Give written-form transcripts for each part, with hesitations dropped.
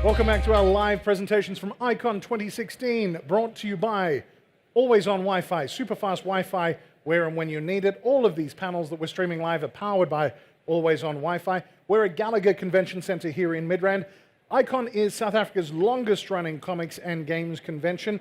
Welcome back to our live presentations from Icon 2016, brought to you by Always On Wi-Fi, super fast Wi-Fi where and when you need it. All of these panels that we're streaming live are powered by Always On Wi-Fi. We're at Gallagher Convention Centre here in Midrand. Icon is South Africa's longest running comics and games convention.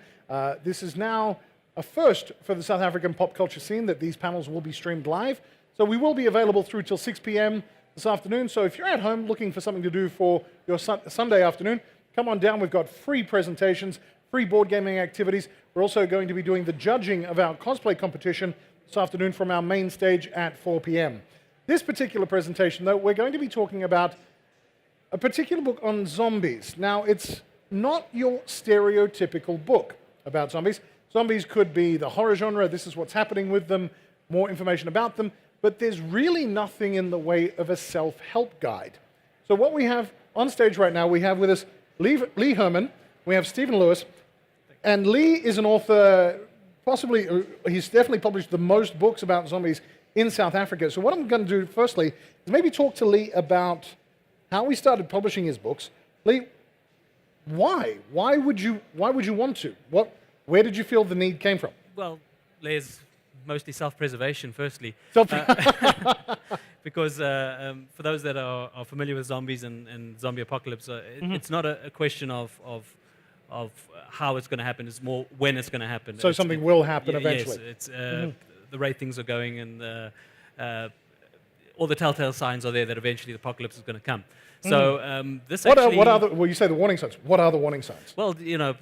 This is now a first for the South African pop culture scene that these panels will be streamed live. So we will be available through till 6 p.m. this afternoon. So if you're at home looking for something to do for your Sunday afternoon, come on down. We've got free presentations, free board gaming activities. We're also going to be doing the judging of our cosplay competition this afternoon from our main stage at 4 p.m. This particular presentation, though, we're going to be talking about a particular book on zombies. Now, it's not your stereotypical book about zombies. Zombies could be the horror genre. This is what's happening with them, more information about them. But there's really nothing in the way of a self-help guide. So what we have on stage right now, we have with us Lee Herrmann, we have Stephen Lewis, and Lee is an author, possibly, he's definitely published the most books about zombies in South Africa. So what I'm going to do firstly is maybe talk to Lee about how he started publishing his books. Lee, why? Why would you want to? Where did you feel the need came from? Well, there's mostly self-preservation, firstly. Because for those that are familiar with zombies and zombie apocalypse, it's not a question of how it's going to happen. It's more when it's going to happen. So something will happen eventually. Yes, it's the rate things are going, and all the telltale signs are there that eventually the apocalypse is going to come. So this actually... Well, you say the warning signs. What are the warning signs? Well, you know,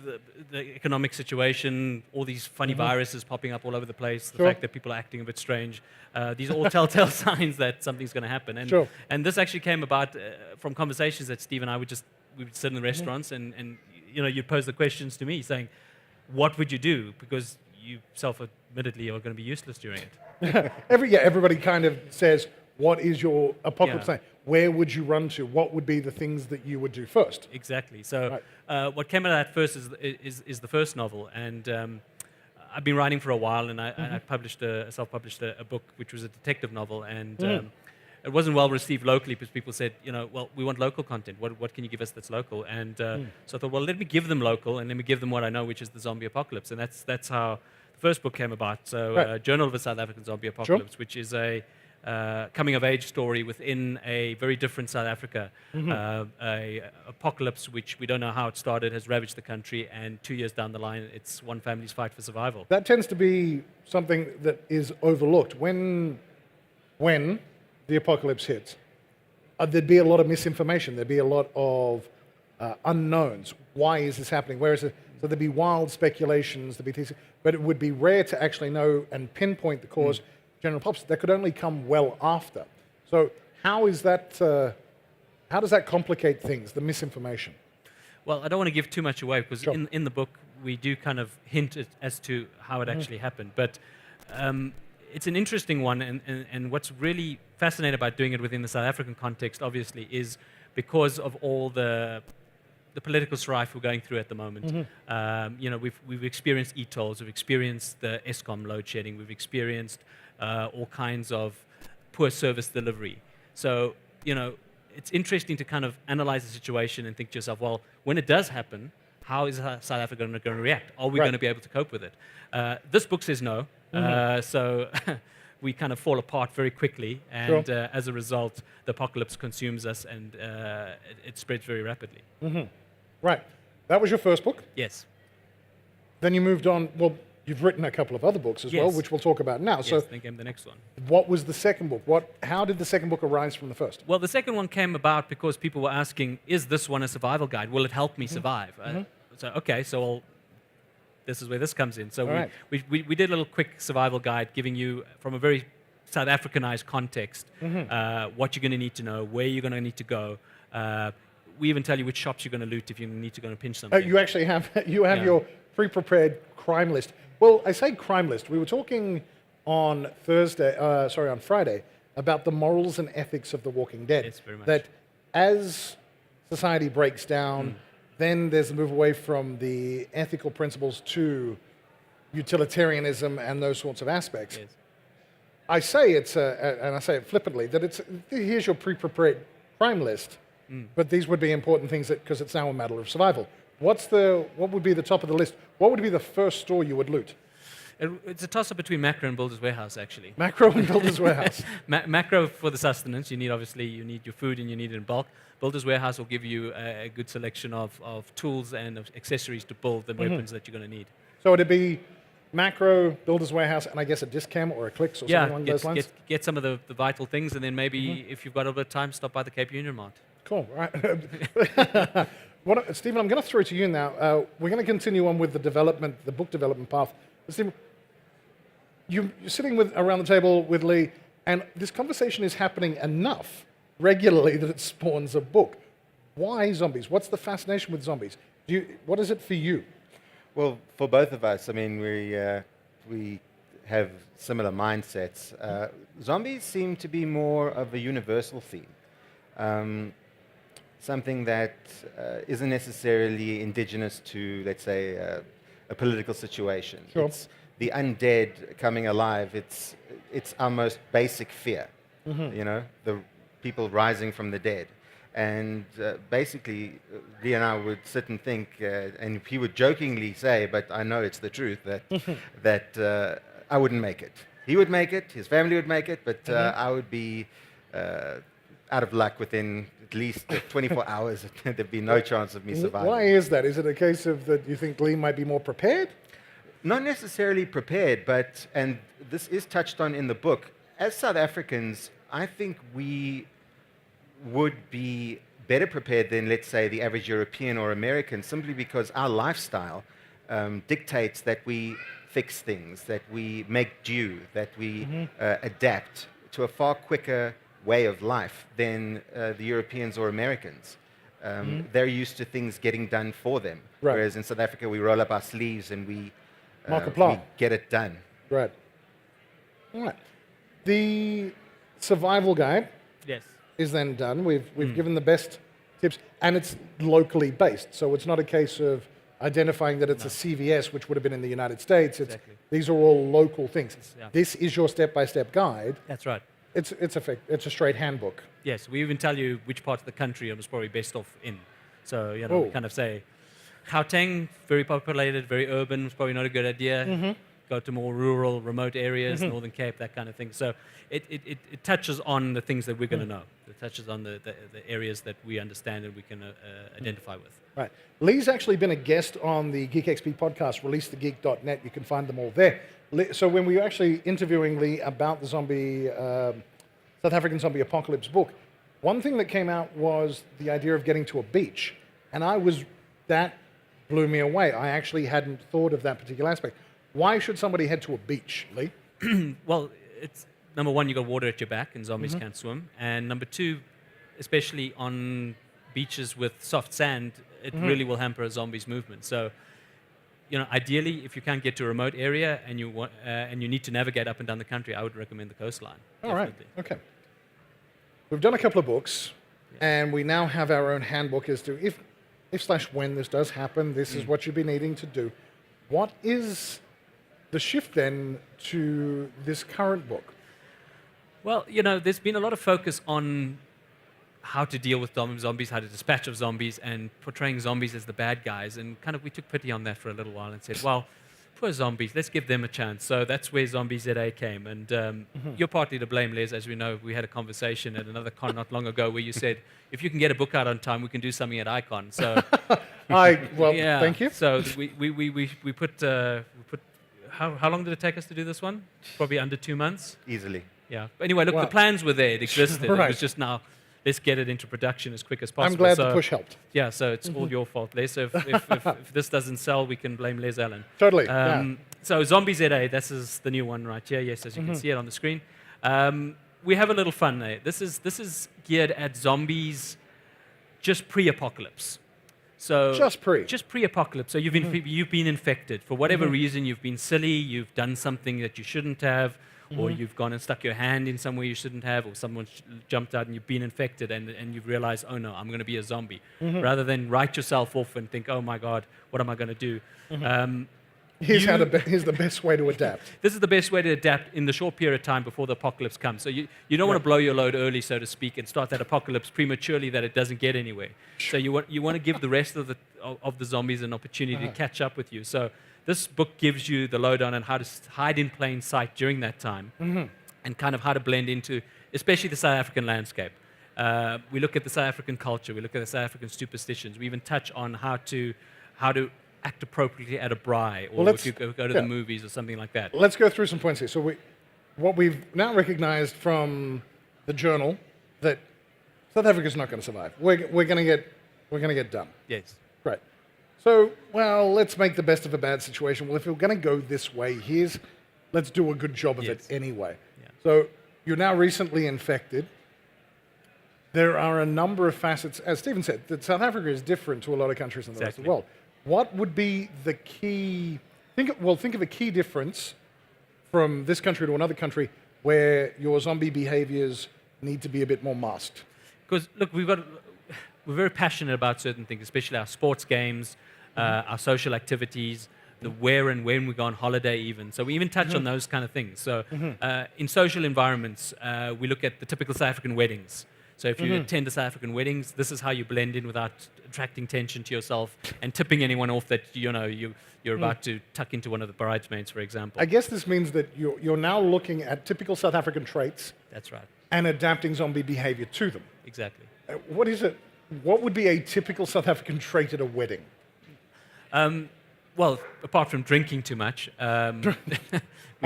the economic situation, all these funny viruses popping up all over the place, the fact that people are acting a bit strange. These are all telltale signs that something's going to happen. And, and this actually came about from conversations that Steve and I we would sit in the restaurants and you know, you'd pose the questions to me saying, what would you do? Because you self-admittedly are going to be useless during it. Everybody kind of says, what is your apocalypse plan? Where would you run to? What would be the things that you would do first? Exactly. So what came out of that first is the first novel. And I've been writing for a while, and I self-published a book, which was a detective novel. And it wasn't well received locally because people said, you know, well, we want local content. What can you give us that's local? And so I thought, well, let me give them local, and let me give them what I know, which is the zombie apocalypse. And that's how the first book came about. So Journal of a South African Zombie Apocalypse, which is a coming-of-age story within a very different South Africa. A apocalypse which we don't know how it started has ravaged the country, and 2 years down the line, it's one family's fight for survival. That tends to be something that is overlooked. When the apocalypse hits, there'd be a lot of misinformation. There'd be a lot of unknowns. Why is this happening? Where is it? So there'd be wild speculations, but it would be rare to actually know and pinpoint the cause. General pops that could only come well after. So how is that? How does that complicate things? The misinformation. Well, I don't want to give too much away because in the book we do kind of hint as to how it actually happened. But it's an interesting one, and what's really fascinating about doing it within the South African context, obviously, is because of all the political strife we're going through at the moment. You know, we've experienced e-tolls, we've experienced the Eskom load shedding, we've experienced all kinds of poor service delivery. So, you know, it's interesting to kind of analyze the situation and think to yourself, well, when it does happen, how is South Africa going to react? Are we going to be able to cope with it? This book says no, so we kind of fall apart very quickly, and as a result, the apocalypse consumes us, and it spreads very rapidly. Right. That was your first book? Yes. Then you moved on. Well, you've written a couple of other books as well, which we'll talk about now. Yes, so then came the next one. What was the second book? How did the second book arise from the first? Well, the second one came about because people were asking, is this one a survival guide? Will it help me survive? So, okay, so this is where this comes in. So we did a little quick survival guide giving you, from a very South Africanized context, what you're going to need to know, where you're going to need to go. We even tell you which shops you're going to loot if you need to go and pinch something. You actually have your pre-prepared crime list. Well, I say crime list. We were talking on Friday, about the morals and ethics of The Walking Dead. Yes, very much. That as society breaks down, then there's a move away from the ethical principles to utilitarianism and those sorts of aspects. Yes. I say it's, and I say it flippantly, that here's your pre-prepared crime list. But these would be important things because it's now a matter of survival. What would be the top of the list? What would be the first store you would loot? It's a toss-up between Macro and Builder's Warehouse, actually. Macro and Builder's Warehouse. Macro for the sustenance. You need your food and you need it in bulk. Builder's Warehouse will give you a good selection of tools and of accessories to build the weapons that you're going to need. So would it be Macro, Builder's Warehouse, and I guess a Discam or a Clicks or something along those lines? Get some of the vital things, and then maybe if you've got a little bit of time, stop by the Cape Union Mart. Cool. Right. Stephen, I'm going to throw it to you now. We're going to continue on with the book development path. Stephen, you're sitting around the table with Lee, and this conversation is happening enough regularly that it spawns a book. Why zombies? What's the fascination with zombies? What is it for you? Well, for both of us, I mean, we have similar mindsets. Zombies seem to be more of a universal theme. Something that isn't necessarily indigenous to, let's say, a political situation. Sure. It's the undead coming alive. It's our most basic fear. You know, the people rising from the dead. And basically, Lee and I would sit and think, and he would jokingly say, but I know it's the truth, that I wouldn't make it. He would make it, his family would make it, but I would be out of luck within at least 24 hours. There'd be no chance of me surviving. Why is that? Is it a case of that you think Lee might be more prepared? Not necessarily prepared, and this is touched on in the book, as South Africans, I think we would be better prepared than, let's say, the average European or American, simply because our lifestyle dictates that we fix things, that we make do, that we adapt to a far quicker way of life than the Europeans or Americans. They're used to things getting done for them, whereas in South Africa we roll up our sleeves and we get it done. Right. All right. The survival guide is then done. We've given the best tips, and it's locally based. So it's not a case of identifying that it's a CVS, which would have been in the United States. These are all local things. This is your step-by-step guide. That's right. It's a straight handbook. Yes, we even tell you which part of the country it was probably best off in. So, you know, we kind of say, Gauteng, very populated, very urban, was probably not a good idea. Go to more rural, remote areas, Northern Cape, that kind of thing. So it touches on the things that we're going to know. It touches on the areas that we understand and we can identify with. Right. Lee's actually been a guest on the Geek XP podcast, releasethegeek.net. You can find them all there. So when we were actually interviewing Lee about the South African zombie apocalypse book, one thing that came out was the idea of getting to a beach. And that blew me away. I actually hadn't thought of that particular aspect. Why should somebody head to a beach, Lee? Well, it's number one, you got water at your back and zombies can't swim. And number two, especially on beaches with soft sand, it really will hamper a zombie's movement. So, you know, ideally, if you can't get to a remote area and you need to navigate up and down the country, I would recommend the coastline. All right. Okay. We've done a couple of books, and we now have our own handbook as to if/when this does happen, this is what you'd be needing to do. What is the shift then to this current book? Well, you know, there's been a lot of focus on how to deal with zombies, how to dispatch of zombies, and portraying zombies as the bad guys. And kind of we took pity on that for a little while and said, well, poor zombies, let's give them a chance. So that's where Zombie ZA came. And you're partly to blame, Les. As we know, we had a conversation at another con not long ago where you said, if you can get a book out on time, we can do something at Icon. So, thank you. So we put how long did it take us to do this one? Probably under 2 months. Easily. Yeah. But anyway, look, the plans were there. It existed. Right. It was just now, let's get it into production as quick as possible. I'm glad the push helped. Yeah, so it's all your fault, Les. So if this doesn't sell, we can blame Les Allen. Totally. So Zombie ZA, this is the new one right here. Yes, as you can see it on the screen. We have a little fun there. This is geared at zombies just pre-apocalypse. So just pre-apocalypse. So you've been infected for whatever reason. You've been silly. You've done something that you shouldn't have, or you've gone and stuck your hand in somewhere you shouldn't have, or someone jumped out and you've been infected, and you've realized, oh no, I'm going to be a zombie. Rather than write yourself off and think, oh my God, what am I going to do? Here's the best way to adapt. This is the best way to adapt in the short period of time before the apocalypse comes. So you don't want to blow your load early, so to speak, and start that apocalypse prematurely that it doesn't get anywhere. So you want to give the rest of the zombies an opportunity to catch up with you. So this book gives you the lowdown on how to hide in plain sight during that time, and kind of how to blend into, especially the South African landscape. We look at the South African culture. We look at the South African superstitions. We even touch on how to act appropriately at a braai, or if you go to the movies or something like that. Let's go through some points here. So what we've now recognized from the journal, that South Africa's not going to survive. We're going to get done. Yes. Right. So, well, let's make the best of a bad situation. Well, if we're going to go this way, let's do a good job of it anyway. Yeah. So you're now recently infected. There are a number of facets, as Stephen said, that South Africa is different to a lot of countries in the rest of the world. What would be the key? Think of a key difference from this country to another country where your zombie behaviors need to be a bit more masked. Because look, we're very passionate about certain things, especially our sports games, our social activities, the where and when we go on holiday even. So we even touch on those kind of things. So in social environments, we look at the typical South African weddings. So if you attend the South African weddings, this is how you blend in without attracting attention to yourself and tipping anyone off that you're about to tuck into one of the bridesmaids, for example. I guess this means that you're now looking at typical South African traits. That's right. And adapting zombie behavior to them. Exactly. What is it? What would be a typical South African trait at a wedding? Well, apart from drinking too much. I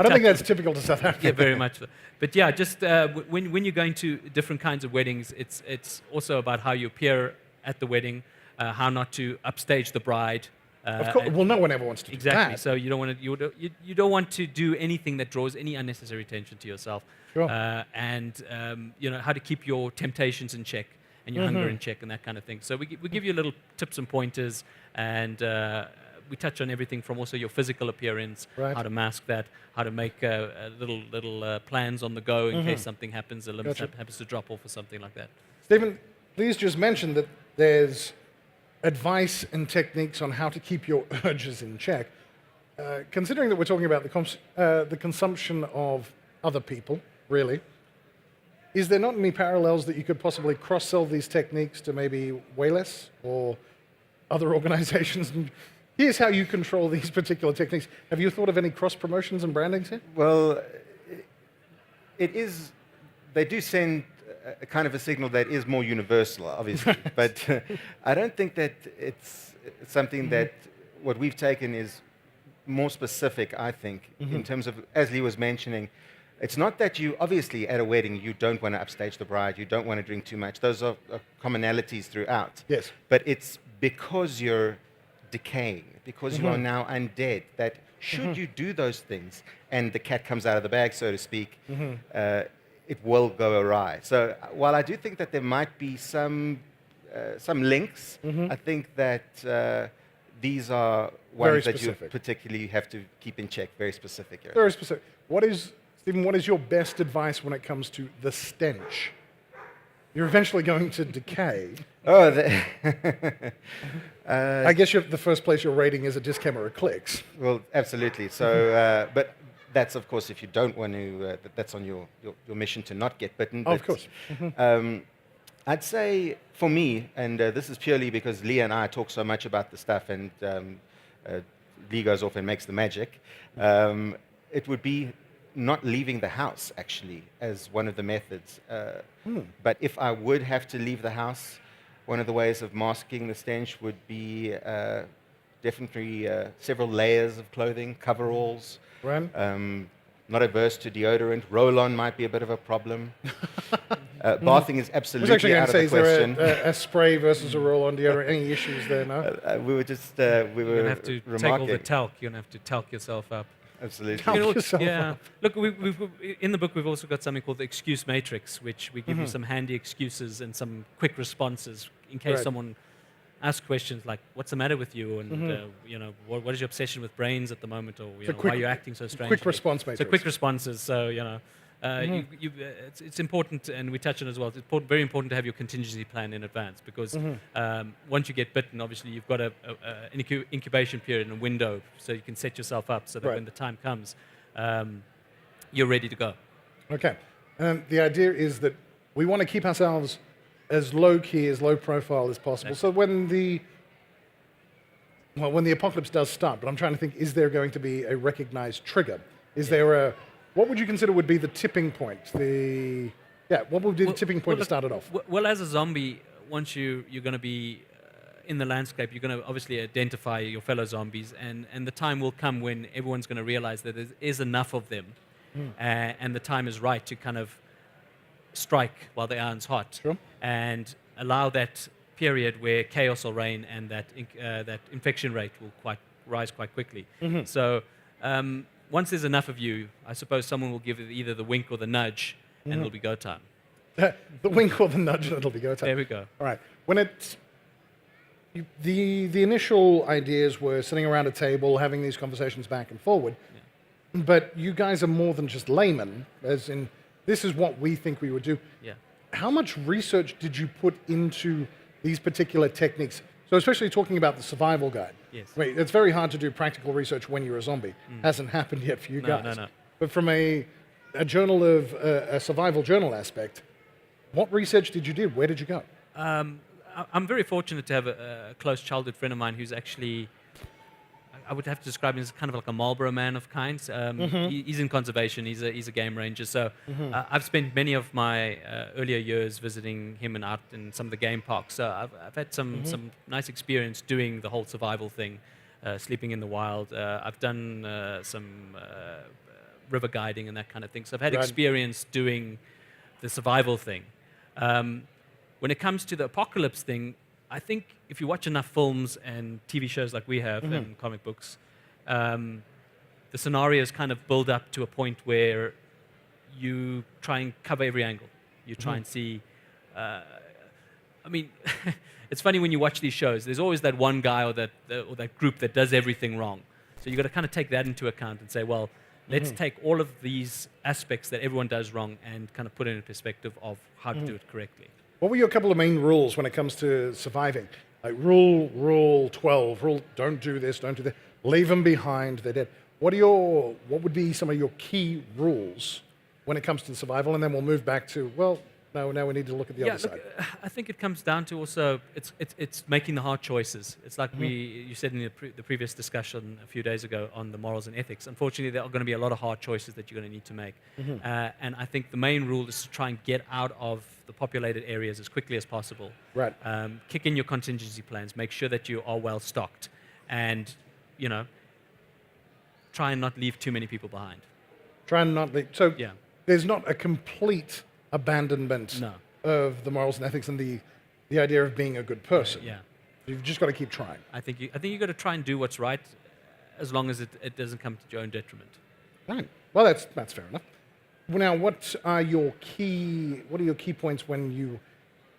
don't think that's typical to South Africa. Yeah, very much so. But yeah, just when you're going to different kinds of weddings, it's also about how you appear at the wedding, how not to upstage the bride. Of course. Well, no one ever wants to do that. Exactly. So you don't want to do anything that draws any unnecessary attention to yourself. Sure. And how to keep your temptations in check and your hunger in check and that kind of thing. So we give you little tips and pointers, and we touch on everything from also your physical appearance, how to mask that, how to make little plans on the go in case something happens, a limb happens to drop off or something like that. Stephen, please just mention that there's advice and techniques on how to keep your urges in check. Considering that we're talking about the consumption of other people, really, is there not any parallels that you could possibly cross-sell these techniques to maybe Wayless or other organizations? And here's how you control these particular techniques. Have you thought of any cross-promotions and brandings here? Well, they do send a kind of a signal that is more universal, obviously. But I don't think that it's something that what we've taken is more specific, I think, in terms of, as Lee was mentioning, it's not that you, obviously, at a wedding, you don't want to upstage the bride, you don't want to drink too much. Those are commonalities throughout. Yes. But it's because you're decaying, because you are now undead, that should you do those things and the cat comes out of the bag, so to speak, it will go awry. So while I do think that there might be some links, I think that these are ones that you particularly have to keep in check, very specific. Areas. Very specific. Stephen, what is your best advice when it comes to the stench? You're eventually going to decay. Oh, I guess the first place you're rating is a disc camera clicks. Well, absolutely. So, but that's, of course, if you don't want to, that's on your mission to not get bitten. Oh, of course. I'd say, for me, and this is purely because Lee and I talk so much about the stuff, and Lee goes off and makes the magic, it would be not leaving the house, actually, as one of the methods. But if I would have to leave the house, one of the ways of masking the stench would be definitely several layers of clothing, coveralls. Right. Not averse to deodorant. Roll-on might be a bit of a problem. Bathing is absolutely out of the question. Is there a spray versus a roll-on deodorant? Any issues there, no? We were just You're going to have to take all the talc. You're going to have to talc yourself up. Absolutely. Look, in the book we've also got something called the excuse matrix, which we give you some handy excuses and some quick responses in case someone asks questions like, "What's the matter with you?" and what is your obsession with brains at the moment, or why are you acting so strangely? Quick response matrix. So quick responses. So It's important, and we touch on it as well. It's very important to have your contingency plan in advance because once you get bitten, obviously you've got an incubation period and a window, so you can set yourself up so that when the time comes, you're ready to go. Okay. The idea is that we want to keep ourselves as low-key, as low-profile as possible. So when the apocalypse does start, but I'm trying to think, is there going to be a recognized trigger? Is there what would you consider would be the tipping point? What would be the tipping point to start it off? Well, as a zombie, once you're going to be in the landscape, you're going to obviously identify your fellow zombies, and the time will come when everyone's going to realize that there is enough of them, and the time is right to kind of strike while the iron's hot, and allow that period where chaos will reign and that infection rate will rise quite quickly. So once there's enough of you, I suppose someone will give it either the wink or the nudge, and it'll be go time. The wink or the nudge, and it'll be go time. There we go. All right. When the initial ideas were sitting around a table, having these conversations back and forward, but you guys are more than just laymen, as in this is what we think we would do. Yeah. How much research did you put into these particular techniques? So especially talking about the survival guide. Yes. I mean, it's very hard to do practical research when you're a zombie. Hasn't happened yet for you guys. No. But from a journal of a survival journal aspect, what research did you do? Where did you go? I'm very fortunate to have a close childhood friend of mine who's actually, I would have to describe him as kind of like a Marlboro man of kinds. He's in conservation. He's a game ranger. So I've spent many of my earlier years visiting him and out in some of the game parks. So I've had some nice experience doing the whole survival thing, sleeping in the wild. I've done some river guiding and that kind of thing. So I've had experience doing the survival thing. When it comes to the apocalypse thing, I think if you watch enough films and TV shows like we have and comic books, the scenarios kind of build up to a point where you try and cover every angle. You try and see. I mean, it's funny when you watch these shows. There's always that one guy or that group that does everything wrong. So you've got to kind of take that into account and say, well, let's take all of these aspects that everyone does wrong and kind of put it in perspective of how to do it correctly. What were your couple of main rules when it comes to surviving? Like rule 12, don't do this, don't do that, leave them behind, they're dead. What would be some of your key rules when it comes to survival? And then we'll move back to, now we need to look at the other side. I think it comes down to also, it's making the hard choices. It's like you said in the previous discussion a few days ago on the morals and ethics. Unfortunately, there are going to be a lot of hard choices that you're going to need to make. And I think the main rule is to try and get out of the populated areas as quickly as possible. Right. Kick in your contingency plans. Make sure that you are well stocked. And, try and not leave too many people behind. Try and not leave. So there's not a complete abandonment of the morals and ethics and the idea of being a good person. You've just got to keep trying. I think you've got to try and do what's right as long as it doesn't come to your own detriment. Right. Well, that's fair enough. Well, now, what are your key points when you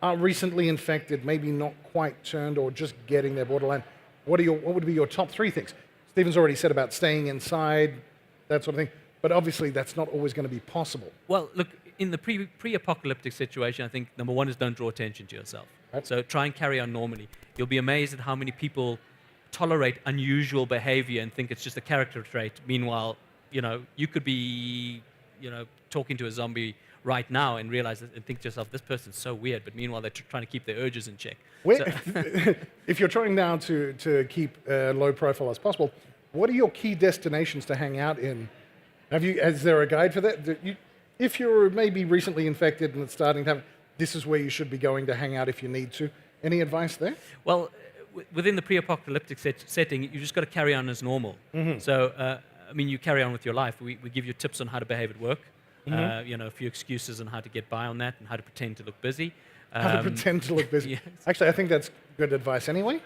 are recently infected, maybe not quite turned or just getting there borderline? What would be your top 3 things? Stephen's already said about staying inside, that sort of thing, but obviously that's not always going to be possible. Well, look, in the pre-apocalyptic situation, I think number 1 is don't draw attention to yourself. Right. So try and carry on normally. You'll be amazed at how many people tolerate unusual behavior and think it's just a character trait. Meanwhile, you could be, talking to a zombie right now and realize and think to yourself, this person's so weird, but meanwhile they're trying to keep their urges in check. If you're trying now to keep low profile as possible, what are your key destinations to hang out in? Is there a guide for that? If you're maybe recently infected and it's starting to happen, this is where you should be going to hang out if you need to. Any advice there? Well, within the pre-apocalyptic setting, you just got to carry on as normal. So, you carry on with your life. We give you tips on how to behave at work. A few excuses on how to get by on that and how to pretend to look busy. How to pretend to look busy. Yes. Actually, I think that's good advice anyway.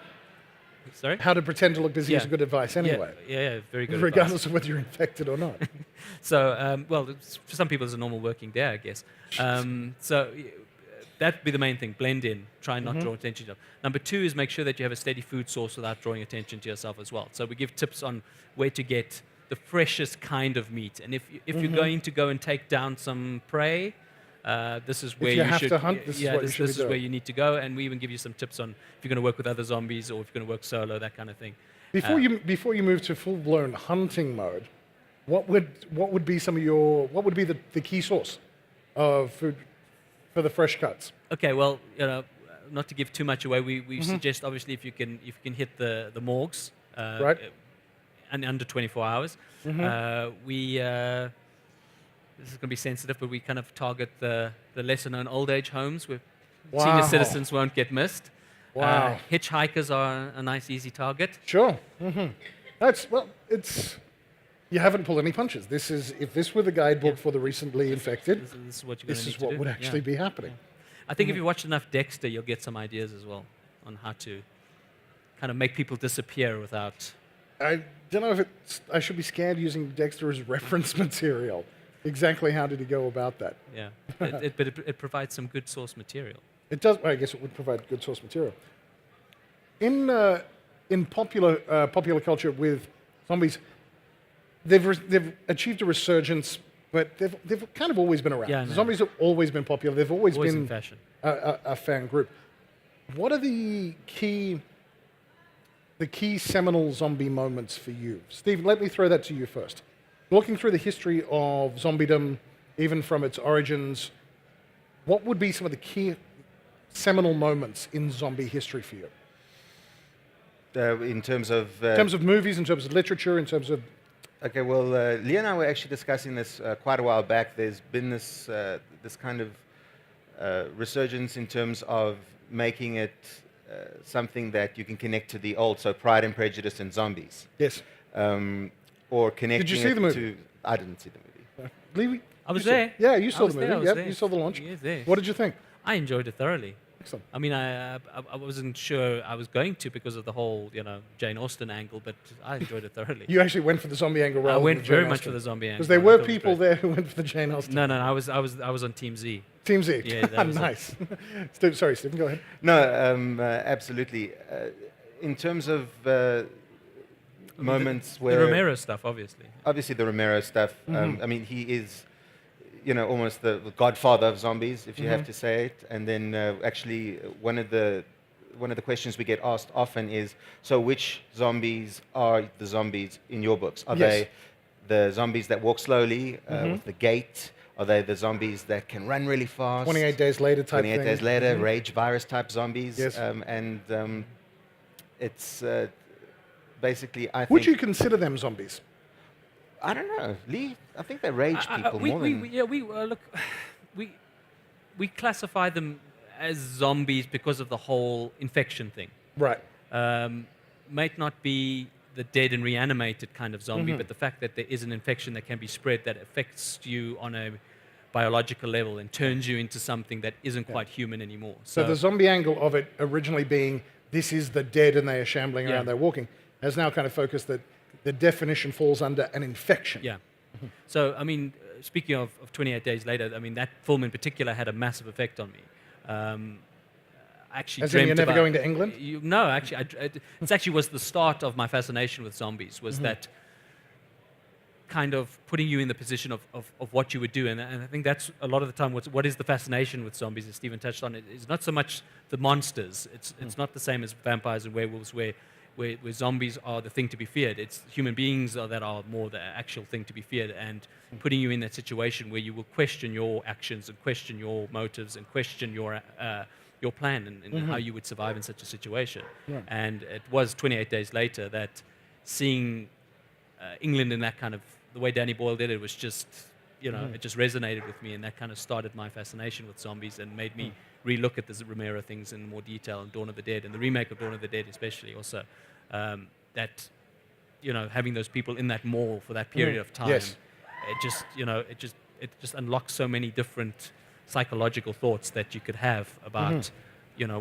Sorry? How to pretend to look busy is good advice anyway. Yeah, very good regardless advice. of whether you're infected or not. So, for some people it's a normal working day, I guess. So that'd be the main thing. Blend in. Try and not draw attention to yourself. Number 2 is make sure that you have a steady food source without drawing attention to yourself as well. So we give tips on where to get the freshest kind of meat. And if Mm-hmm. you're going to go and take down some prey, this is where you have should to hunt, this is what you should be this is where doing. you need to go. And we even give you some tips on if you're going to work with other zombies or if you're going to work solo, that kind of thing. Before you move to full-blown hunting mode, what would be the key source of food for the fresh cuts? Okay, well, not to give too much away, we suggest obviously if you can hit the morgues, Right. and under 24 hours. This is going to be sensitive, but we kind of target the lesser-known old age homes where senior Wow. citizens won't get missed. Wow. Hitchhikers are a nice, easy target. Sure. You haven't pulled any punches. If this were the guidebook for the recently infected, This is what you're going to this need is to what do. would actually be happening. I think if you watch enough Dexter, you'll get some ideas as well on how to kind of make people disappear without. I don't know if I should be scared using Dexter as reference material. Exactly how did he go about that? Yeah, but it provides some good source material. It does. I guess it would provide good source material. In popular culture with zombies, they've achieved a resurgence, but they've kind of always been around. Yeah, I know. Zombies have always been popular. They've always Always been in fashion. a fan group. What are the key seminal zombie moments for you, Steve? Let me throw that to you first. Looking through the history of zombiedom, even from its origins, what would be some of the key seminal moments in zombie history for you? In terms of In terms of movies, in terms of literature, in terms of... okay, well, Lee and I were actually discussing this quite a while back. There's been this kind of resurgence in terms of making it something that you can connect to the old, so Pride and Prejudice and zombies. Yes. Or connecting Did you see the movie? I didn't see the movie. Lee, I was you saw- there. Yeah, you I saw was the there, I movie. was Yep, there. you saw the launch. Yes, there. What did you think? I enjoyed it thoroughly. Excellent. I mean, I wasn't sure I was going to because of the whole, Jane Austen angle, but I enjoyed it thoroughly. You actually went for the zombie angle I rather went than very Jane much Austen. for the zombie angle. Because there I were thought it was people great. there who went for the Jane Austen. No, I was on Team Z. Team Z. Yeah, that was it. Nice. Sorry, Stephen, go ahead. No, absolutely. In terms of moments The where Romero stuff, obviously. obviously the Romero stuff. I mean, he is, almost the godfather of zombies, if you have to say it. And then actually, one of the questions we get asked often is, so which zombies are the zombies in your books? Are Yes. they the zombies that walk slowly with the gait? Are they the zombies that can run really fast? 28 days later type 28 thing. days later, rage virus type zombies. Yes. It's basically, I think. Would you consider them zombies? I don't know. Lee, I think they rage people more than. Look, we classify them as zombies because of the whole infection thing. Right. Might not be the dead and reanimated kind of zombie, but the fact that there is an infection that can be spread that affects you on a biological level and turns you into something that isn't quite human anymore. So the zombie angle of it originally being this is the dead and they are shambling Yeah. around, they're walking, has now kind of focused that the definition falls under an infection. Yeah. So, I mean, speaking of 28 Days Later, I mean, that film in particular had a massive effect on me. I actually As in dreamt you're never about- going to England? No, actually, it actually was the start of my fascination with zombies, was that kind of putting you in the position of what you would do. And I think that's a lot of the time what is the fascination with zombies, as Stephen touched on. It's not so much the monsters. It's not the same as vampires and werewolves where zombies are the thing to be feared. It's human beings that are more the actual thing to be feared, and putting you in that situation where you will question your actions and question your motives and question your plan and how you would survive in such a situation. Right. And it was 28 Days Later that seeing England in that kind of, the way Danny Boyle did it was just, it just resonated with me, and that kind of started my fascination with zombies and made me relook at the Romero things in more detail, and Dawn of the Dead, and the remake of Dawn of the Dead especially also. That, having those people in that mall for that period of time, Yes. it just unlocks so many different psychological thoughts that you could have about,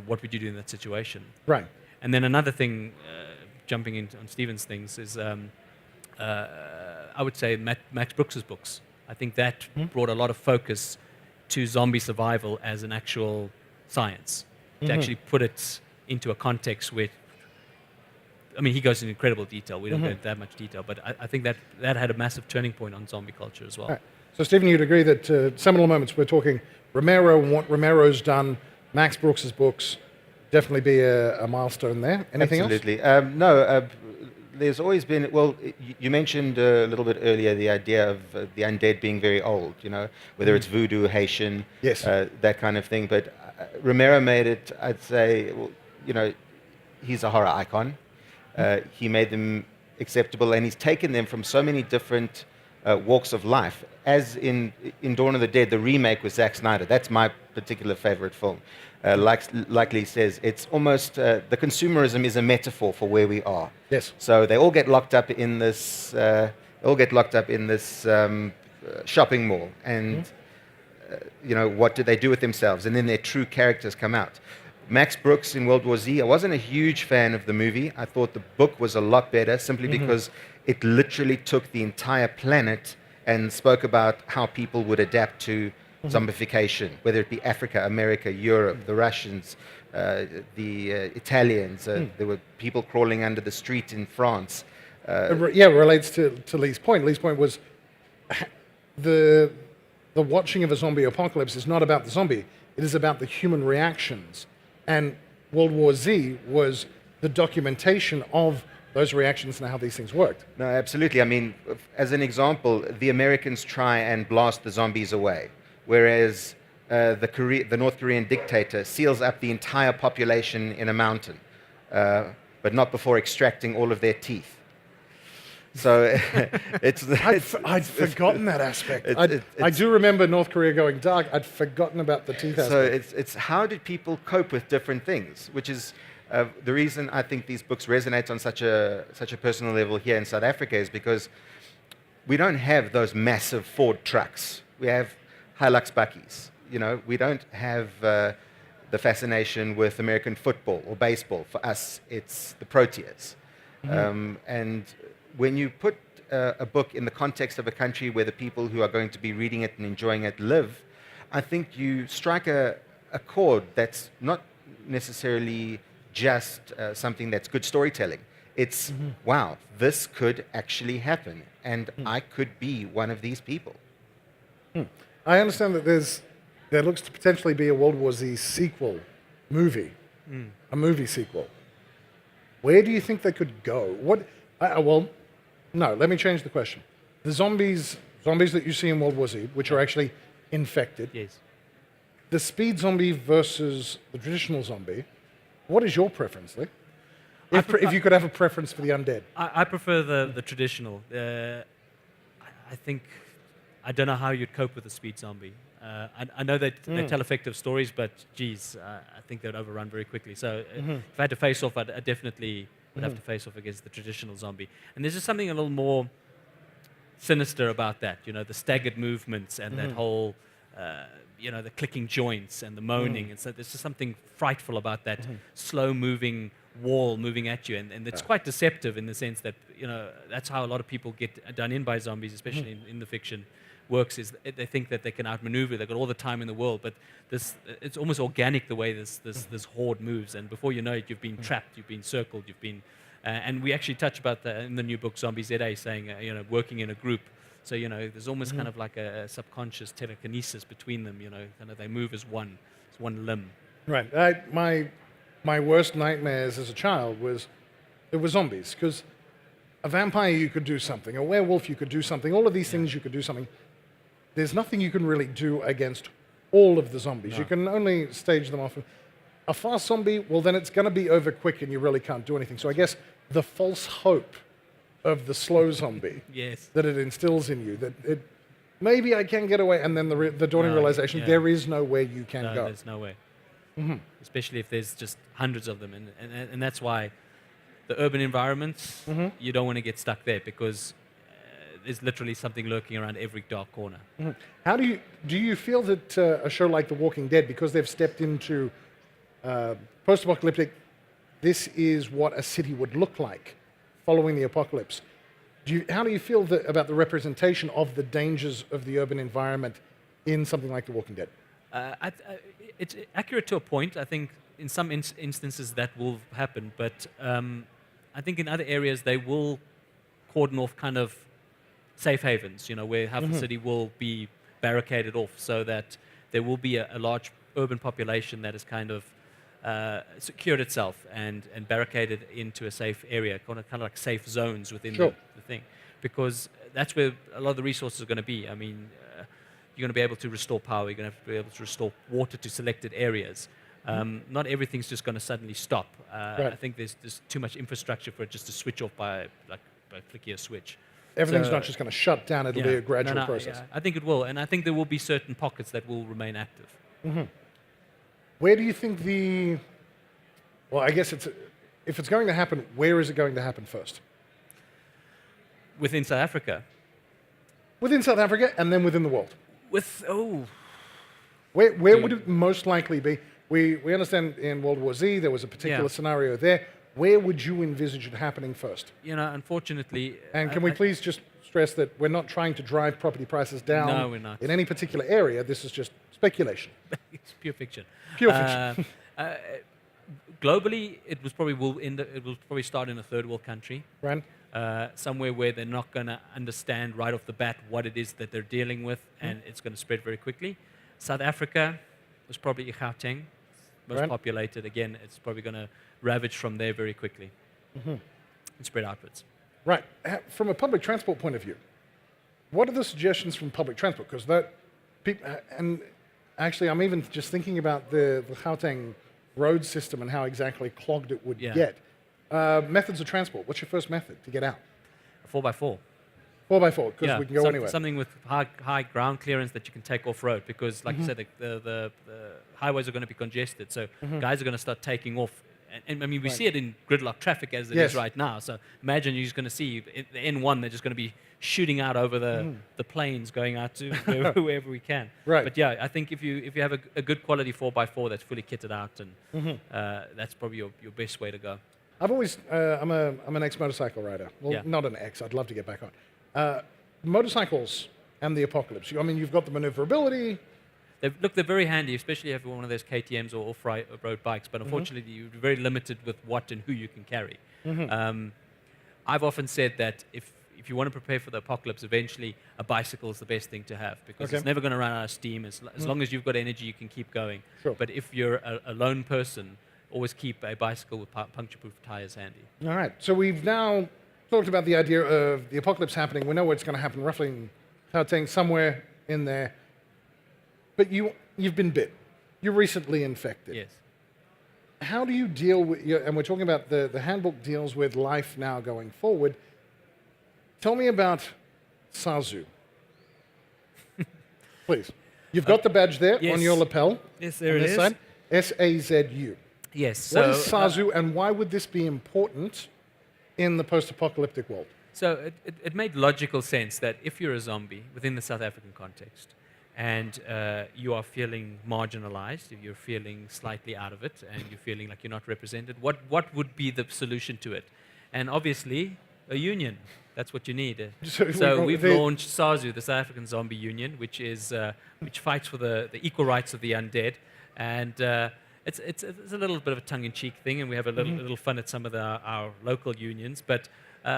what would you do in that situation. Right. And then another thing, jumping in on Stephen's things, is I would say Max Brooks's books. I think that brought a lot of focus to zombie survival as an actual science, to actually put it into a context where I mean, he goes into incredible detail. We don't go into that much detail, but I think that had a massive turning point on zombie culture as well. Right. So, Stephen, you'd agree that seminal moments, we're talking Romero and what Romero's done, Max Brooks's books, definitely be a milestone there. Anything Absolutely. No, there's always been, well, you mentioned a little bit earlier the idea of the undead being very old, whether it's voodoo, Haitian, Yes. that kind of thing. But Romero made it, I'd say, he's a horror icon. He made them acceptable, and he's taken them from so many different walks of life. As in Dawn of the Dead, the remake with Zack Snyder, that's my particular favorite film. Like Lee says, it's almost, the consumerism is a metaphor for where we are. Yes. So they all get locked up in this, shopping mall, and what do they do with themselves? And then their true characters come out. Max Brooks in World War Z, I wasn't a huge fan of the movie. I thought the book was a lot better simply because it literally took the entire planet and spoke about how people would adapt to zombification, whether it be Africa, America, Europe, the Russians, the Italians. There were people crawling under the street in France. It relates to Lee's point. Lee's point was the watching of a zombie apocalypse is not about the zombie. It is about the human reactions. And World War Z was the documentation of those reactions and how these things worked. No, absolutely. I mean, as an example, the Americans try and blast the zombies away, whereas the North Korean dictator seals up the entire population in a mountain, but not before extracting all of their teeth. So I'd forgotten that aspect. I do remember North Korea going dark. I'd forgotten about the teeth aspect. So it's how did people cope with different things, which is the reason I think these books resonate on such a personal level here in South Africa is because we don't have those massive Ford trucks. We have Hilux buckies. We don't have the fascination with American football or baseball. For us, it's the Proteas. And when you put a book in the context of a country where the people who are going to be reading it and enjoying it live, I think you strike a chord that's not necessarily just something that's good storytelling. It's, wow, this could actually happen, and I could be one of these people. I understand that there looks to potentially be a World War Z sequel movie, a movie sequel. Where do you think they could go? No, let me change the question. The zombies that you see in World War Z, which are actually infected, Yes. the speed zombie versus the traditional zombie, what is your preference, Lee? If you could have a preference for the undead. I prefer the traditional. I think, I don't know how you'd cope with a speed zombie. I know they tell effective stories, but geez, I think they'd overrun very quickly. So if I had to face off, I definitely would have to face off against the traditional zombie. And there's just something a little more sinister about that, the staggered movements and that whole, the clicking joints and the moaning. And so there's just something frightful about that slow-moving wall moving at you. And it's quite deceptive in the sense that, that's how a lot of people get done in by zombies, especially in the fiction works, is they think that they can outmaneuver. They've got all the time in the world, but it's almost organic the way this horde moves. And before you know it, you've been trapped, you've been circled, you've been... and we actually touch about that in the new book, Zombie ZA, saying, working in a group. So, there's almost kind of like a subconscious telekinesis between them, kind of they move as one limb. Right. My worst nightmares as a child was zombies, because a vampire you could do something, a werewolf you could do something, all of these things you could do something. There's nothing you can really do against all of the zombies. No. You can only stage them off. A fast zombie, well, then it's going to be over quick and you really can't do anything. So I guess the false hope of the slow zombie that it instills in you, that maybe I can get away, and then the dawning realization, there is no way you can go. There's no way. Especially if there's just hundreds of them. And that's why the urban environments, you don't want to get stuck there, because there's literally something lurking around every dark corner. How do you feel that a show like The Walking Dead, because they've stepped into post-apocalyptic, this is what a city would look like following the apocalypse. How do you feel about the representation of the dangers of the urban environment in something like The Walking Dead? It's accurate to a point. I think in some instances that will happen, but I think in other areas they will cordon off kind of safe havens, where half the city will be barricaded off so that there will be a large urban population that is kind of secured itself and barricaded into a safe area, kind of like safe zones within Sure. the thing. Because that's where a lot of the resources are going to be. I mean, you're going to be able to restore power, you're going to be able to restore water to selected areas. Not everything's just going to suddenly stop. Right. I think there's too much infrastructure for it just to switch off by flicking a switch. Everything's So, not just going to shut down. It'll be a gradual process. Yeah, I think it will, and I think there will be certain pockets that will remain active. Where do you think well, I guess if it's going to happen, where is it going to happen first? Within South Africa, Within South Africa and then within the world. Where would it most likely be? We understand in World War Z there was a particular scenario there. Where would you envisage it happening first? Unfortunately. And can we please just stress that we're not trying to drive property prices down No, we're not. in any particular area. This is just speculation. It's pure fiction. Pure fiction. Globally, it will probably start in a third world country. Right? Somewhere where they're not going to understand right off the bat what it is that they're dealing with, and it's going to spread very quickly. South Africa was probably Gauteng, most populated. Again, it's probably going to ravage from there very quickly and spread outwards. Right. From a public transport point of view, what are the suggestions from public transport? Because and actually, I'm even just thinking about the Gauteng road system and how exactly clogged it would get. Methods of transport. What's your first method to get out? 4x4. 4x4, because we can go anywhere. Something with high ground clearance that you can take off road, because, like you said, the highways are going to be congested, so guys are going to start taking off. And I mean, we see it in gridlock traffic as it is right now. So imagine you're just going to see the N1, they're just going to be shooting out over the plains, going out to wherever we can. Right. But yeah, I think if you have a good quality 4x4 that's fully kitted out, and that's probably your best way to go. I've always, I'm an ex-motorcycle rider. Well, not an ex, I'd love to get back on. Motorcycles and the apocalypse. I mean, you've got the maneuverability. They're very handy, especially if you have one of those KTMs or off-road bikes, but unfortunately you're very limited with what and who you can carry. I've often said that if you want to prepare for the apocalypse, eventually a bicycle is the best thing to have, because it's never going to run out of steam. As long as you've got energy, you can keep going. Sure. But if you're a lone person, always keep a bicycle with puncture-proof tires handy. All right. So we've now talked about the idea of the apocalypse happening. We know where it's going to happen, roughly in Gauteng, somewhere in there. But you've been bit. You're recently infected. Yes. How do you deal with, and we're talking about the handbook deals with life now going forward. Tell me about SAZU. Please. You've got the badge there on your lapel. Yes, there it is. Side. SAZU. Yes. What is SAZU, and why would this be important in the post-apocalyptic world? So it made logical sense that if you're a zombie within the South African context, and you are feeling marginalized, if you're feeling slightly out of it, and you're feeling like you're not represented, what would be the solution to it? And obviously, a union. That's what you need. So we've launched SAZU, the South African Zombie Union, which fights for the equal rights of the undead. And it's a little bit of a tongue-in-cheek thing, and we have a little fun at some of our local unions. But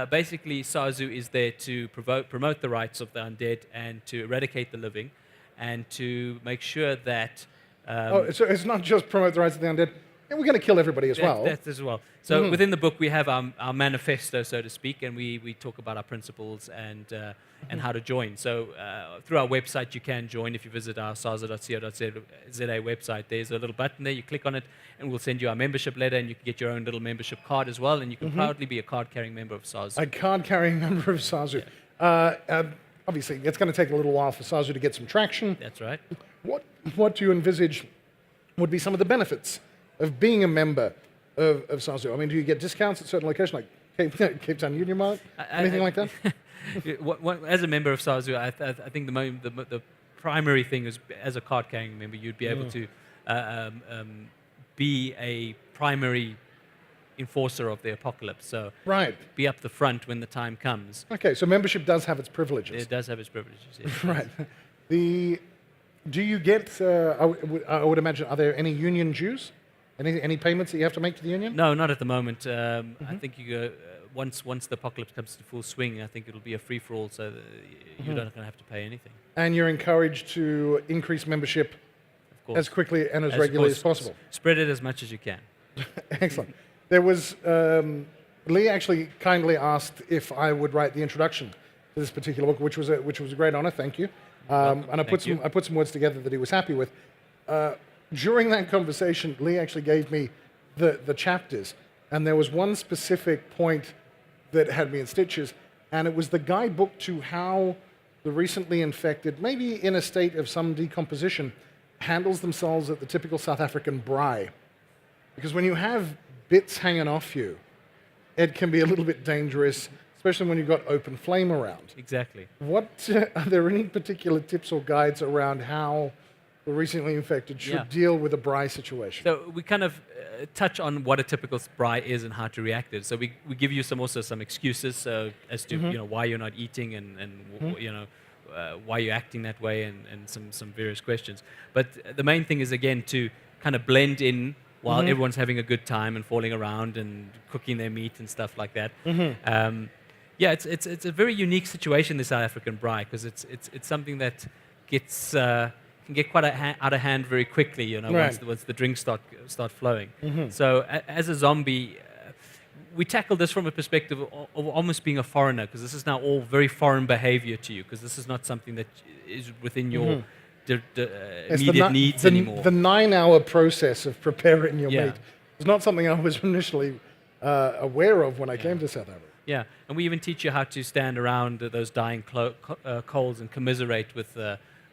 basically, SAZU is there to promote the rights of the undead and to eradicate the living, and to make sure that... so it's not just promote the rights of the undead. And we're going to kill everybody as well. That as well. So within the book, we have our manifesto, so to speak, and we talk about our principles and how to join. So through our website, you can join. If you visit our saza.co.za website, there's a little button there. You click on it, and we'll send you our membership letter, and you can get your own little membership card as well, and you can proudly be a card-carrying member of SAZU. A card-carrying member of SAZU. Yeah. Obviously, it's going to take a little while for SAZU to get some traction. That's right. What do you envisage would be some of the benefits of being a member of SAZU? I mean, do you get discounts at certain locations, like Cape Town Union Mart, anything like that? As a member of SAZU, I think the primary thing is, as a card-carrying member, you'd be able to be a primary enforcer of the apocalypse. So be up the front when the time comes. Okay, so membership does have its privileges. It does have its privileges, yes. Right. Do you get, I would imagine, are there any union dues? Any payments that you have to make to the union? No, not at the moment. I think you go once the apocalypse comes to full swing. I think it'll be a free for all, so that you're not going to have to pay anything. And you're encouraged to increase membership Of course, as quickly and as regularly as possible. Spread it as much as you can. Excellent. There was Lee actually kindly asked if I would write the introduction to this particular book, which was a great honor. Thank you. And I put some words together that he was happy with. During that conversation, Lee actually gave me the chapters, and there was one specific point that had me in stitches, and it was the guidebook to how the recently infected, maybe in a state of some decomposition, handles themselves at the typical South African braai. Because when you have bits hanging off you, it can be a little bit dangerous, especially when you've got open flame around. Exactly. Are there any particular tips or guides around how the recently infected should deal with a braai situation? So we kind of touch on what a typical braai is and how to react to it. So we give you also some excuses as to why you're not eating and why you're acting that way and some various questions. But the main thing is, again, to kind of blend in while everyone's having a good time and falling around and cooking their meat and stuff like that. It's a very unique situation, the South African braai, because it's something that gets can get quite out of hand very quickly. Once the drinks start flowing. So as a zombie, we tackle this from a perspective of almost being a foreigner, because this is now all very foreign behavior to you, because this is not something that is within your immediate needs anymore. The 9-hour process of preparing your meat is not something I was initially aware of when I came to South Africa. Yeah, and we even teach you how to stand around those dying coals and commiserate with,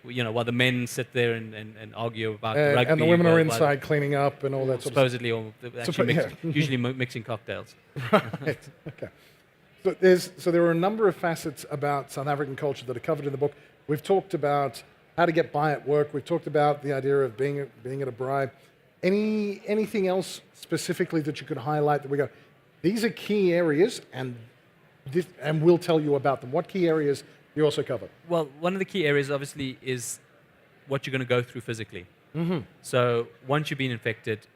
while the men sit there and argue about rugby. And the women are inside cleaning up and all that sort of stuff. Supposedly, or actually usually mixing cocktails. Right, okay. So there are a number of facets about South African culture that are covered in the book. We've talked about how to get by at work. We've talked about the idea of being at a braai. Anything else specifically that you could highlight that we go, these are key areas, and we'll tell you about them. What key areas you also cover? Well, one of the key areas, obviously, is what you're going to go through physically. So once you've been infected,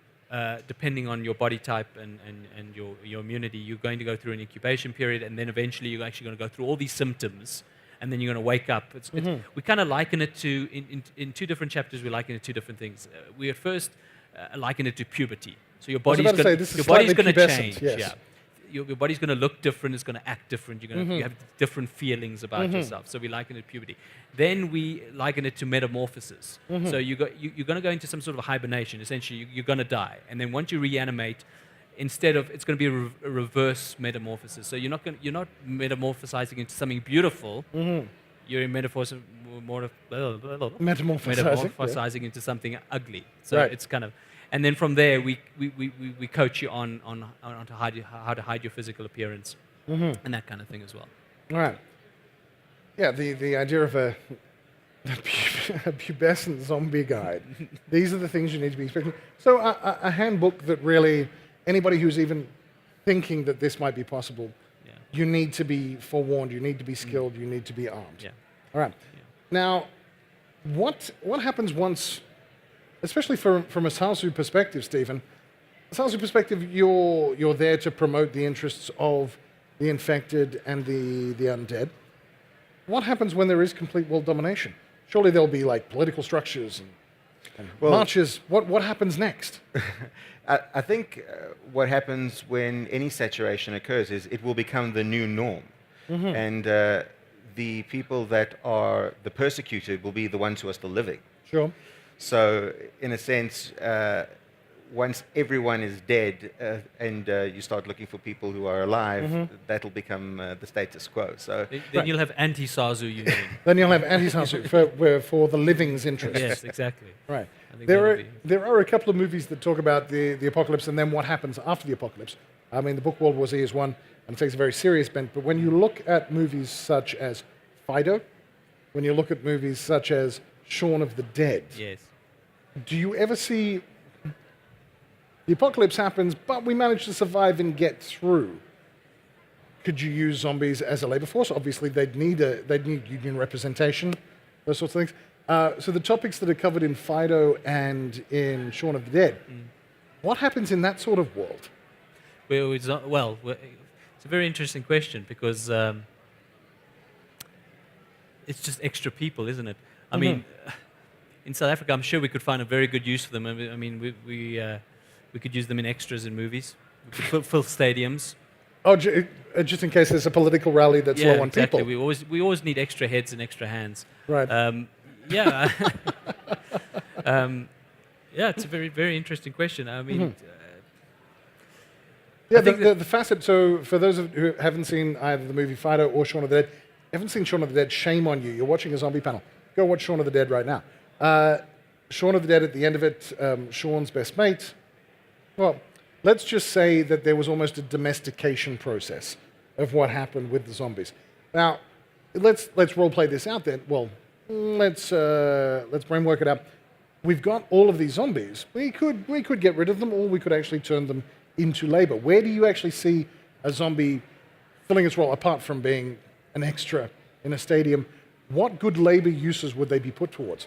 depending on your body type and your immunity, you're going to go through an incubation period, and then eventually you're actually going to go through all these symptoms, and then you're going to wake up. We kind of liken it to, in two different chapters, we liken it to two different things. We at first liken it to puberty. So your body's going to change. Yes. Yeah. Your body's going to look different, it's going to act different, you have different feelings about yourself. So we liken it to puberty. Then we liken it to metamorphosis. So you're going to go into some sort of hibernation. Essentially, you're going to die. And then once you reanimate, it's going to be a reverse metamorphosis. So you're not metamorphosizing into something beautiful. You're metamorphosizing into something ugly. So it's kind of... And then from there, we coach you on how to hide your physical appearance and that kind of thing as well. All right. Yeah, the idea of a pubescent zombie guide. These are the things you need to be expecting. So a handbook that really, anybody who's even thinking that this might be possible, you need to be forewarned, you need to be skilled, you need to be armed. Yeah. All right. Yeah. Now, what happens once... Especially from a Salsu perspective, Stephen. A Salsu perspective, you're there to promote the interests of the infected and the undead. What happens when there is complete world domination? Surely there'll be like political structures and marches. What happens next? I think what happens when any saturation occurs is it will become the new norm. And the people that are the persecuted will be the ones who are still living. Sure. So, in a sense, once everyone is dead and you start looking for people who are alive, that'll become the status quo. So then you'll have anti-Sazu Union. Then you'll have anti-Sazu for the living's interests. Yes, exactly. Right. There are a couple of movies that talk about the apocalypse and then what happens after the apocalypse. I mean, the book World War Z is one, and it takes a very serious bent. But when you look at movies such as Fido, when you look at movies such as Shaun of the Dead. Yes. Do you ever see the apocalypse happens, but we manage to survive and get through? Could you use zombies as a labor force? Obviously, they'd need union representation, those sorts of things. So the topics that are covered in Fido and in Shaun of the Dead, What happens in that sort of world? It's a very interesting question because it's just extra people, isn't it? I mean, in South Africa, I'm sure we could find a very good use for them. I mean, we could use them in extras in movies. We could fill stadiums. Oh, just in case there's a political rally that's low on exactly. people. We always need extra heads and extra hands. Right. Yeah. Yeah, it's a very, very interesting question. I mean, yeah, the facet. So, for those who haven't seen either the movie Fido or Shaun of the Dead, haven't seen Shaun of the Dead, shame on you. You're watching a zombie panel. Go watch Shaun of the Dead right now. Shaun of the Dead, at the end of it, Shaun's best mate. Well, let's just say that there was almost a domestication process of what happened with the zombies. Now, let's role play this out then. Well, let's brainwork it up. We've got all of these zombies. We could get rid of them, or we could actually turn them into labor. Where do you actually see a zombie filling its role, apart from being an extra in a stadium? What good labor uses would they be put towards?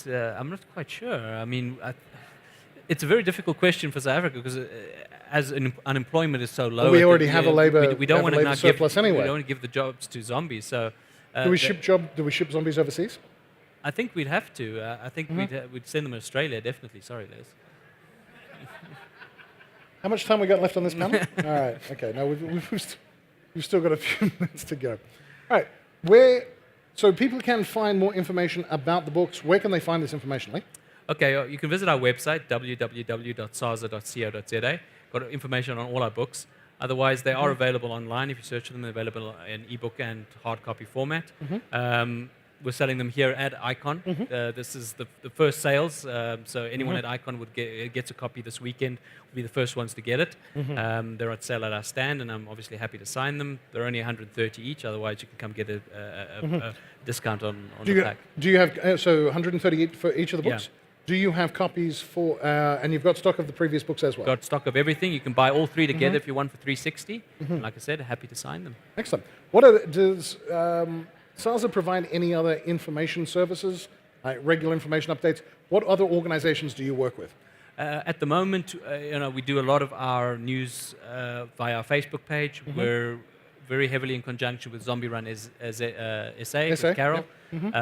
I'm not quite sure. I mean, it's a very difficult question for South Africa because as unemployment is so low, well, we already have a labor. We don't want to surplus anyway. We don't want to give the jobs to zombies. So do we ship zombies overseas? I think we'd have to. I think we'd send them to Australia, definitely. Sorry, Les. How much time we got left on this panel? All right. Okay. No, we've still got a few minutes to go. All right. So people can find more information about the books. Where can they find this information, Lee? Okay, you can visit our website, www.saza.co.za. Got information on all our books. Otherwise, they are available online. If you search for them, they're available in ebook and hard copy format. We're selling them here at Icon. This is the first sales, so anyone at Icon gets a copy this weekend. Will be the first ones to get it. They're at sale at our stand, and I'm obviously happy to sign them. They're only 130 each. Otherwise, you can come get a discount on the pack. Do you have so 130 for each of the books? Yeah. Do you have copies for, and you've got stock of the previous books as well? Got stock of everything. You can buy all three together if you want for $360. And like I said, happy to sign them. Excellent. Does SAZA provide any other information services, regular information updates? What other organizations do you work with? At the moment, we do a lot of our news via our Facebook page. We're very heavily in conjunction with Zombie Run SA with Carol. Yep.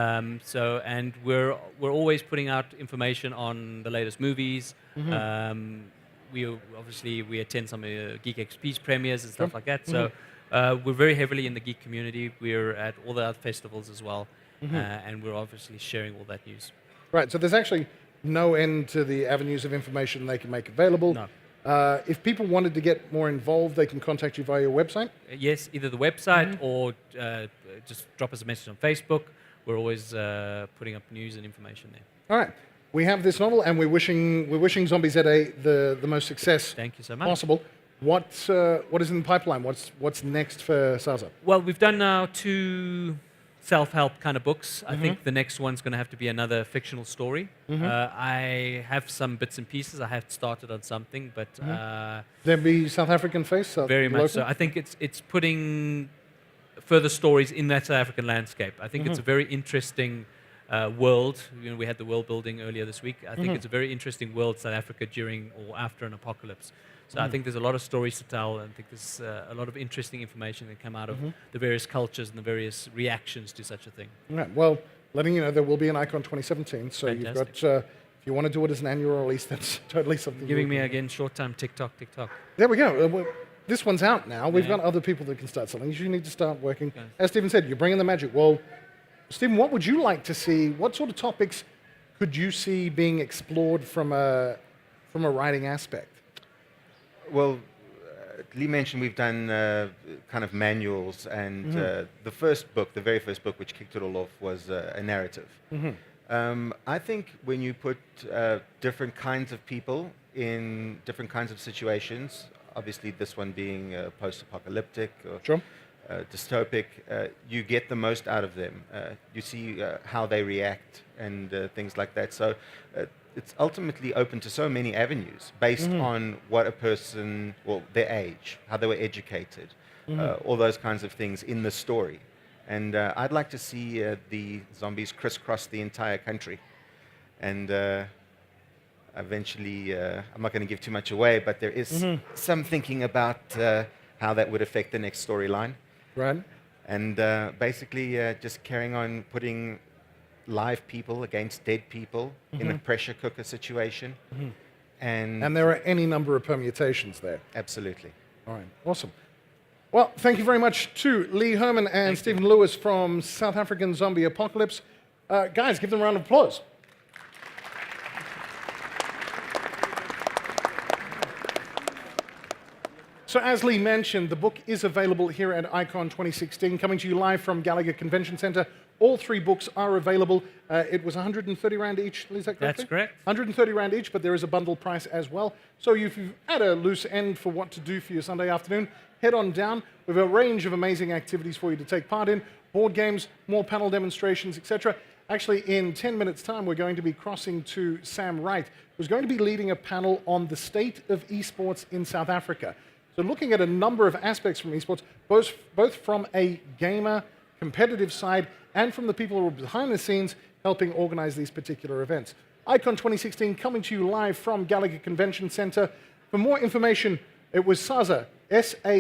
And we're always putting out information on the latest movies. We attend some Geek XP's premieres and stuff like that. So we're very heavily in the geek community. We're at all the other festivals as well, and we're obviously sharing all that news. Right. So there's actually no end to the avenues of information they can make available. No. If people wanted to get more involved, they can contact you via your website? Yes, either the website or just drop us a message on Facebook. We're always putting up news and information there. All right. We have this novel, and we're wishing Zombie ZA the most success Thank you so much. possible. What is in the pipeline? What's next for SAZA? Well, we've done now 2 self-help kind of books. I think the next one's going to have to be another fictional story. I have some bits and pieces. I have started on something, but There be South African face? Very much so. I think it's putting further stories in that South African landscape. I think it's a very interesting world. We had the world building earlier this week. I think it's a very interesting world, South Africa, during or after an apocalypse. So I think there's a lot of stories to tell, and I think there's a lot of interesting information that come out of the various cultures and the various reactions to such a thing. Right. Well, letting you know, there will be an Icon 2017, so Fantastic. you've got, if you want to do it as an annual release, that's totally something. Giving me again short-term TikTok. There we go. This one's out now. We've got other people that can start selling. You need to start working. Okay. As Stephen said, you're bringing the magic. Well, Stephen, what would you like to see? What sort of topics could you see being explored from a writing aspect? Well, Lee mentioned we've done kind of manuals, and the very first book, which kicked it all off, was a narrative. I think when you put different kinds of people in different kinds of situations, obviously this one being post-apocalyptic or dystopic, you get the most out of them. You see how they react and things like that. So it's ultimately open to so many avenues based on what a person, well, their age, how they were educated, all those kinds of things in the story. And I'd like to see the zombies crisscross the entire country. And eventually, I'm not going to give too much away, but there is some thinking about how that would affect the next storyline. Right. And basically just carrying on putting live people against dead people in a pressure cooker situation. And there are any number of permutations there. Absolutely. All right, awesome. Well, thank you very much to Lee Herrmann and Stephen Lewis from South African Zombie Apocalypse. Guys, give them a round of applause. So as Lee mentioned, the book is available here at Icon 2016, coming to you live from Gallagher Convention Center. All 3 books are available. It was 130 Rand each, is that correct? That's correct. 130 Rand each, but there is a bundle price as well. So if you've had a loose end for what to do for your Sunday afternoon, head on down. We have a range of amazing activities for you to take part in. Board games, more panel demonstrations, etc. Actually, in 10 minutes' time, we're going to be crossing to Sam Wright, who's going to be leading a panel on the state of esports in South Africa. So looking at a number of aspects from esports, both from a gamer, competitive side, and from the people who are behind the scenes helping organize these particular events. Icon 2016 coming to you live from Gallagher Convention Center. For more information, it was Saza, saza.co.za,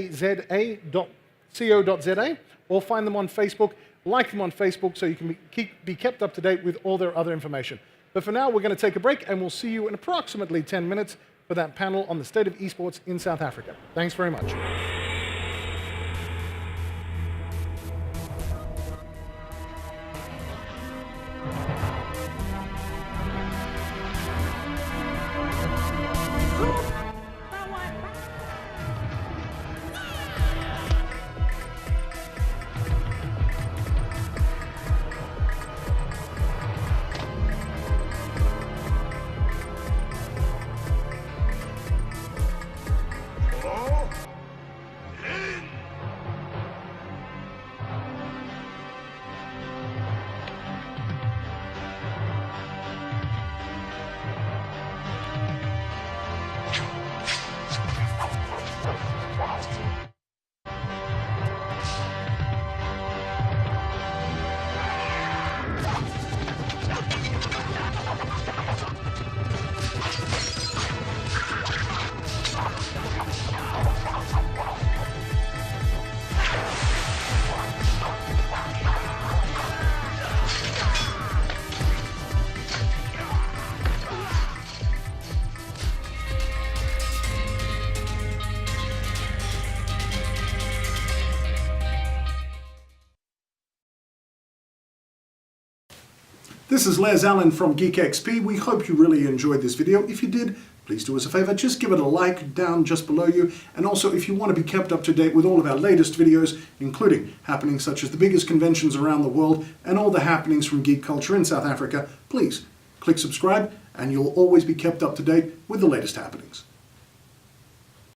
or find them on Facebook, like them on Facebook so you can be kept up to date with all their other information. But for now, we're going to take a break, and we'll see you in approximately 10 minutes for that panel on the state of esports in South Africa. Thanks very much. This is Les Allen from Geek XP. We hope you really enjoyed this video. If you did, please do us a favor, just give it a like down just below you. And also, if you want to be kept up to date with all of our latest videos, including happenings such as the biggest conventions around the world and all the happenings from geek culture in South Africa, please click subscribe and you'll always be kept up to date with the latest happenings.